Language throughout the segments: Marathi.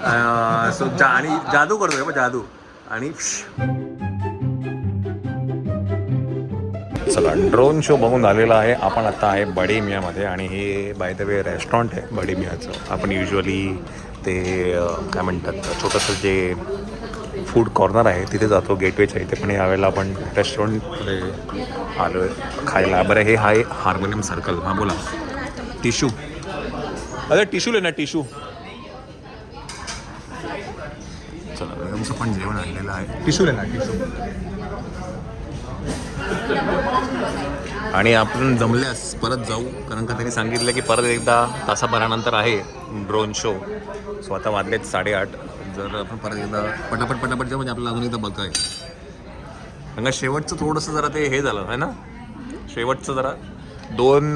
आणि जादू करतोय बघ, जादू. आणि चला, ड्रोन शो बघून आलेला आहे. आपण आता आहे बडी मियामध्ये आणि हे बाय द वे रेस्टॉरंट आहे बडी मियाचं. आपण युजली ते काय म्हणतात छोटंसं जे फूड कॉर्नर आहे तिथे जातो गेटवेच्या इथे, पण यावेळेला आपण रेस्टॉरंटमध्ये आलो आहे खायला. बरं, हे आहे हार्मोनियम सर्कल. हां बोला. टिशू, अरे टिशू ले ना, टिशू. चला, वेगमचं पण जेवण आणलेलं आहे. टिशू ले ना, टिशू. आणि आपण जमल्यास परत जाऊ, कारण का त्यांनी सांगितलं की परत एकदा तासाभरानंतर आहे ड्रोन शो. सो आता वाजलेत 8:30. जर आपण परत एकदा पटापट जाऊ म्हणजे आपल्याला अजून एकदा बघाय. कारण का शेवटचं थोडंसं जरा ते हे झालं आहे ना, शेवटचं जरा 2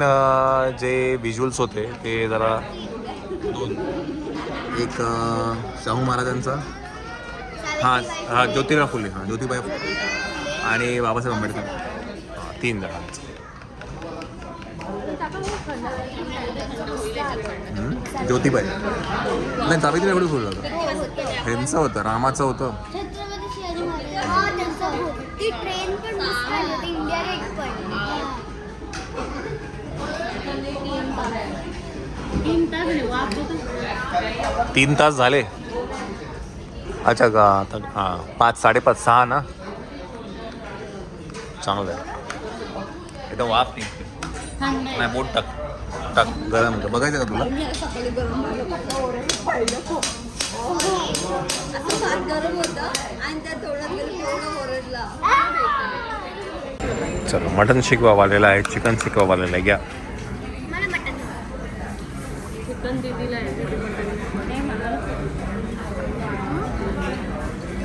जे व्हिज्युअल्स होते ते जरा 2. एक शाहू महाराजांचा, हा ज्योतिबा फुले, हां ज्योतिबा फुले आणि बाबासाहेब आंबेडकर, 3 जणांचं. ज्योतिबाई नाही, सावित्री एवढी फुल होतं. ह्यांचं होतं, रामाचं होतं. तीन तास झाले. अच्छा का, आता हां 5, 5:30, 6 ना. चांगलं आहे. इथं वाफ नाही, बोट टाक गरम होतं. बघायचं का तुला? चलो, मटन शिकवा वालेला आहे, चिकन शिकवा वालेला आहे. घ्या.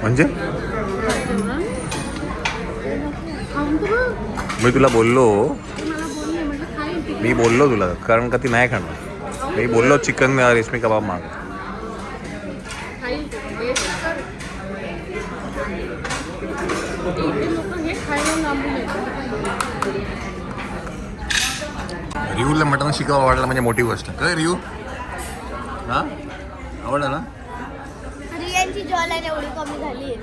म्हणजे मी तुला बोललो, तुला, कारण का ती नाही खाणार. मी बोललो चिकन रेशमी कबाब माग. रियूला मटन शिकावं आवडलं म्हणजे मोठी गोष्ट. काय रियू, हा आवडलं ना? रियांची जॉलाईन एवढी कमी झाली.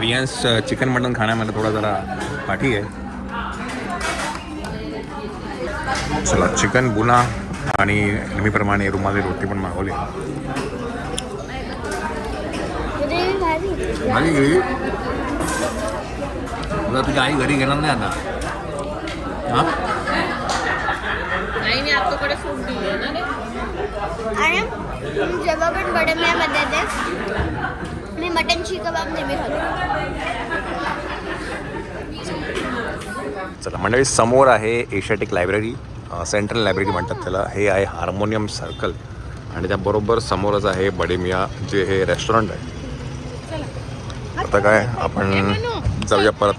रियांस चिकन मटन खाण्यामध्ये थोडा जरा पाठी आहे. चला, चिकन बुना आणि नेहमीप्रमाणे रुमाली रोटी पण मागवली. माझी घरी तुझी आई घरी घेणार नाही आता. हां, आईने आपल्याकडे सूट दिली ना रे. आणि जेव्हा पण बडे मियामध्ये येते मी मटन शी कबाब नेहमी खातो. चला मंडळी, समोर आहे एशियाटिक लायब्ररी, सेंट्रल लायब्ररी म्हणतात त्याला. हे आहे हार्मोनियम सर्कल आणि त्याबरोबर समोरच आहे बडे मिया जे हे रेस्टॉरंट आहे. आता काय आपण जाऊया परत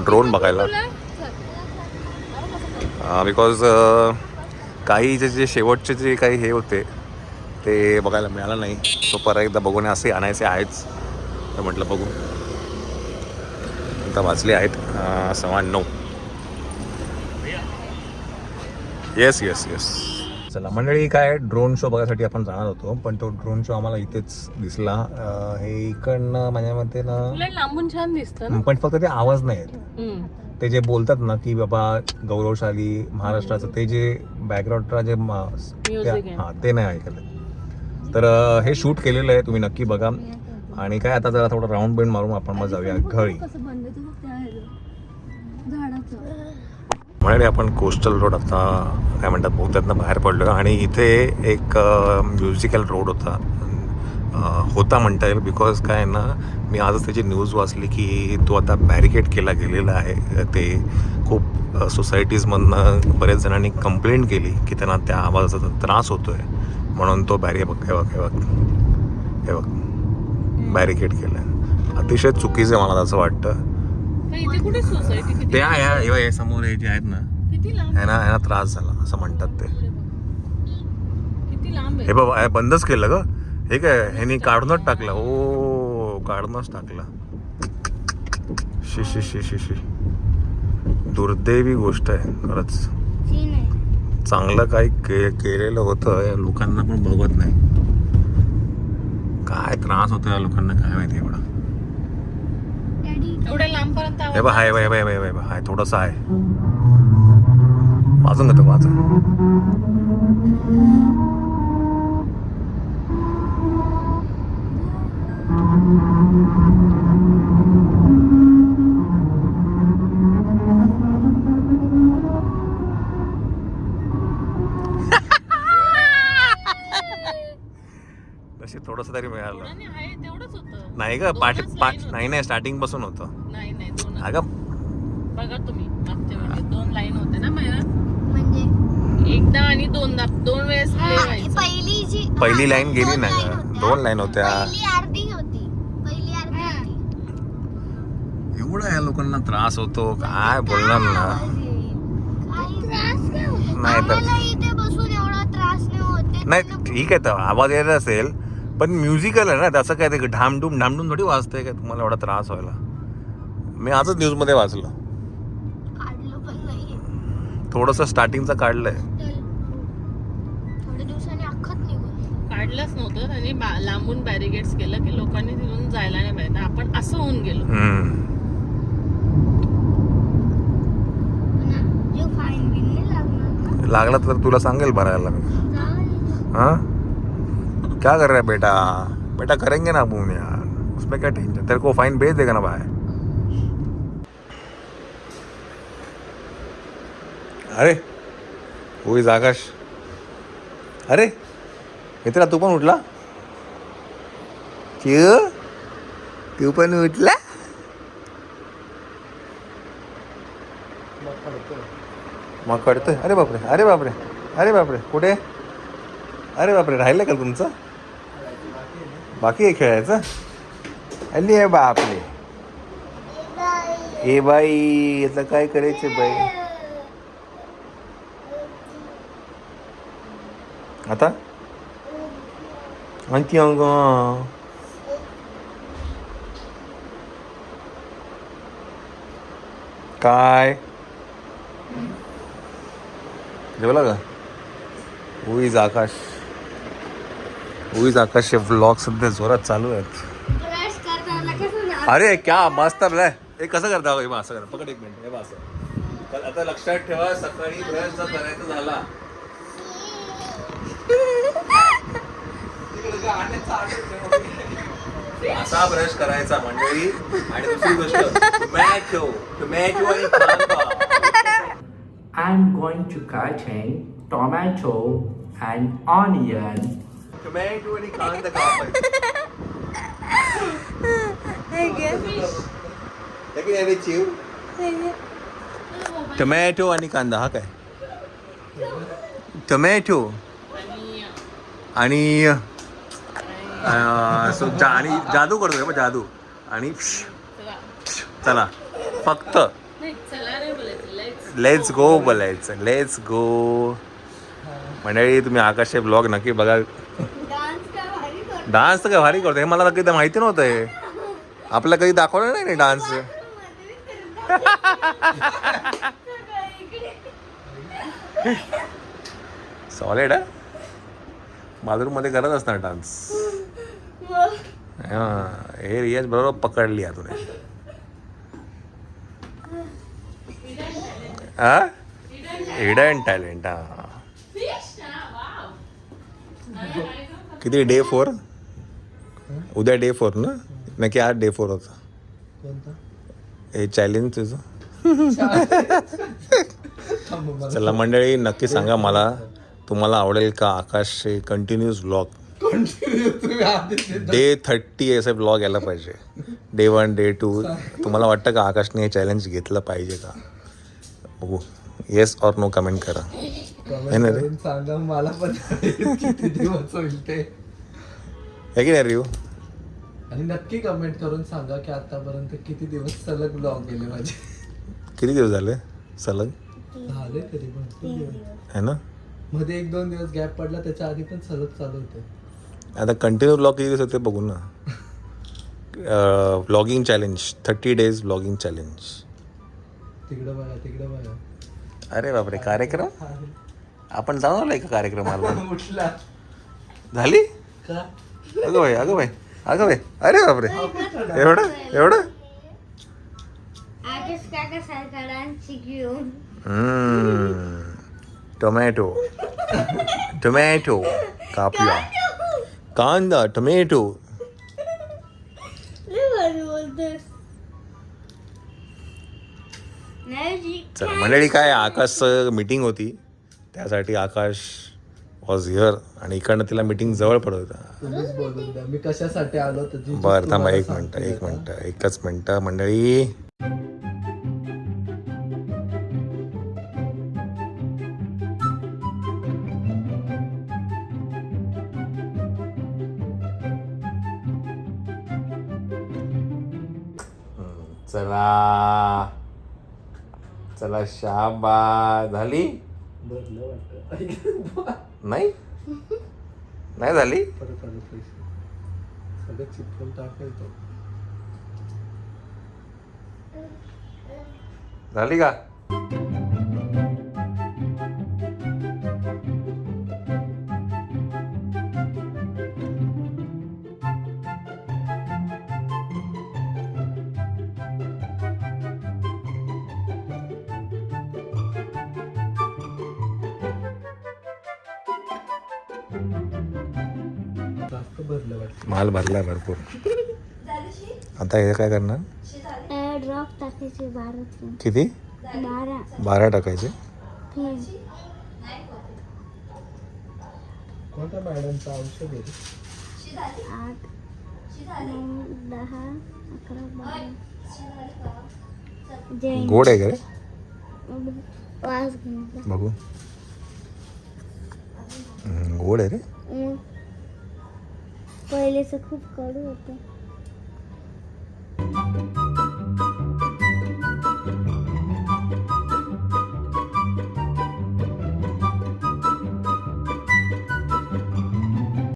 ड्रोन बघायला, बिकॉज काही जे शेवटचे जे काही हे होते ते बघायला मिळालं नाही. तो परत एकदा बघून असे आणायचे आहेच, तर म्हटलं बघू. आता वाजले आहेत 9:15. येस. चला मंडळी, काय ड्रोन शो बघायसाठी आपण जाणार होतो, पण तो ड्रोन शो आम्हाला इथेच दिसला. हे इकडनं माझ्या मते ना लांबून छान दिसतं, पण फक्त ते आवाज नाही आहेत. ते जे बोलतात ना की बाबा गौरवशाली महाराष्ट्राचं, ते जे बॅकग्राऊंडला जे हां ते नाही ऐकलं. तर हे शूट केलेलं आहे, तुम्ही नक्की बघा. आणि काय आता जरा थोडं राऊंड बेंड मारून आपण मग जाऊया घरी. म्हणजे आपण कोस्टल रोड आता काय म्हणतात बहुत्यातनं बाहेर पडलो आणि इथे एक म्युझिकल रोड होता म्हणता येईल. बिकॉज काय ना, मी आजच त्याची न्यूज वाचली की तो आता बॅरिकेड केला गेलेला आहे. ते खूप सोसायटीजमधनं बऱ्याच जणांनी कंप्लेंट केली की त्यांना त्या आवाजाचा त्रास होतो आहे, म्हणून तो हे बघ बॅरिकेड केलं आहे. अतिशय चुकीचं आहे मला असं वाटतं. ते आहे समोर हे जे आहेत ना, ह्यांना त्रास झाला असं म्हणतात ते. हे बाबा बंदच केलं ग हे, काय ह्यांनी काढूनच टाकलं. हो, काढूनच टाकलं. शी दुर्दैवी गोष्ट आहे खरंच. चांगलं काही केलेलं होतं या लोकांना पण बघत नाही. काय त्रास होतो या लोकांना काय माहिती एवढा. एवढ्या लांबपर्यंत हे बघ हाय हाय थोडंसं आहे. वाजून घेतो वाजून. नशीब थोडंसं तरी मिळालं. आहे तेवढंच होतं. नाही ग नाही स्टार्टिंग पासून होतं. नाही दोन. अगं बघा तुम्ही मागच्या वेळेस 2 लाईन होते ना महिना. म्हणजे एकदा आणि दोनदा 2 वेळेस play व्हायचं. पहिली लाईन गेली ना ग. 2 लाईन होत्या. पहिली अर्धी होती. एवढा या लोकांना त्रास होतो काय बोलणार ना. नाही तर इथे बसून एवढा त्रास नाही होते. नाही ठीक आहे तर आवाज येत असेल पण म्युझिकल आहे ना त्याचं काय ते ढामडूम थोडी वाजतंय काय तुम्हाला एवढा त्रास व्हायला. मी आजच न्यूज मध्ये वाचलं. काढलं पण नाही. थोडंसं स्टार्टिंगचं काढलंय. थोड्या दिवसांनी अख्खत निघून. काढलंच नव्हतं त्यांनी लांबून बॅरिगेड्स केलं की लोकांनी तिथून जायला नाही पाहिजे. आपण असं होऊन गेलो. फाईन बिल नाही लागणार. लागला तर तुला सांगेल भरायला मी. हाँ क्या कर रहा है बेटा करेंगे ना अपन यार, उसमें क्या टेंशन. तेरे को फाइन भेज देगा ना भाई. अरे वो इज आकाश. अरे मित्रा तू पण उठला. तू पण उठला. मग कळतोय. अरे बापरे कुठे. अरे बापरे राहिलं का तुमचं. बाकी आहे खेळायचं. अली आहे बापरे. ए बाई याचं काय करायचं बाई आता. आणखी अंग काय जेवला का. उईज आकाशचे व्लॉग सध्या जोरात चालू आहेत. ब्रश करताना कसं अरे क्या मस्त आहे. हे कसं करता हे असं करा. पकड 1 मिनिट. हे असं तर आता लक्षात ठेवा सकाळी ब्रश जर करायचा झाला असा ब्रश करायचा मंडळी. आणि दुसरी गोष्ट टोमॅटो आणि कांदा. I'm going to cut in tomato and onion. Tomato आणि कांदा कापायचा. टोमॅटो आणि कांदा. हा काय टोमॅटो आणि आणि जादू करतोय मग जादू आणि चला फक्त लेट्स गो बोलायचं. लेट्स गो मंडळी तुम्ही आकाशचे ब्लॉग नक्की बघा. डान्स तर काय भारी करतो. हे मला कधी माहिती नव्हतं. हे आपलं कधी दाखवलं नाही डान्स. सॉलिड आहे. बाथरूममध्ये करत असणार डान्स. हे रियाज बरोबर पकडली आहे तुने. हा हिडन टॅलेंट. हा किती डे 4 उद्या डे 4 ना. नक्की आज डे 4 होता हे चॅलेंज तुझं. चला मंडळी नक्की सांगा मला तुम्हाला आवडेल का आकाशचे कंटिन्यूस व्लॉग. डे 30 असे व्लॉग यायला पाहिजे. Day 1 day 2. तुम्हाला वाटतं का आकाशने हे चॅलेंज घेतलं पाहिजे का. बघू येस और नो कमेंट करा. सांगा मला पण किती दिवस होईल ते. आहे की नाही रिव्ह्यू. आणि नक्की कमेंट करून सांगा की आतापर्यंत किती दिवस सलग ब्लॉग गेले माझे. किती दिवस झाले सलग. झाले तरी भरपूर दिवस है ना. मध्ये 1-2 दिवस गॅप पडला त्याच्या आधी पण सलग चालू होते. आता कंटिन्यू ब्लॉग किती दिवस होते बघू ना. Vlogging challenge 30 days vlogging challenge. तिकडे बघा. अरे बापरे कार्यक्रम. आपण जाऊन आलोय का कार्यक्रमाला? उठला झाली? का? अगं बाई अगं बाई अगं बाई, अरे बापरे, एवढं एवढं. आजच काका सरकारांची घेऊन टोमॅटो टोमॅटो कापला, कांदा टोमॅटो. चला मंडळी, काय आकाशचं मीटिंग होती, त्यासाठी आकाश वॉज हिअर आणि इकडनं तिला मीटिंग जवळ पडत होता. तुम्हीच बोलून द्या मी कशासाठी आलो तर जी बरं थांबा, तुम्हाला एक मिनटं सांगते एक आता. मिनटं एकच मिनटं मंडळी. चला चला, शाबा झाली. भरलं वाटतं. नाही नाही झाली. परत आलं पैसे सगळं चिपकून टाकायचं. झाली का? जास्त भरलं वाटतं. माल भरलाय भरपूर. आता हे काय करणार? ड्रॉप टाकायचे 12. किती? 12 टाकायचे. कोणत्या मॅडमचं औषध आहे? 8 9 10 11 12. गोड आहे का रे? वास घेऊन बघू. गोड आहे रे. पहिलेच खूप कडू होतं.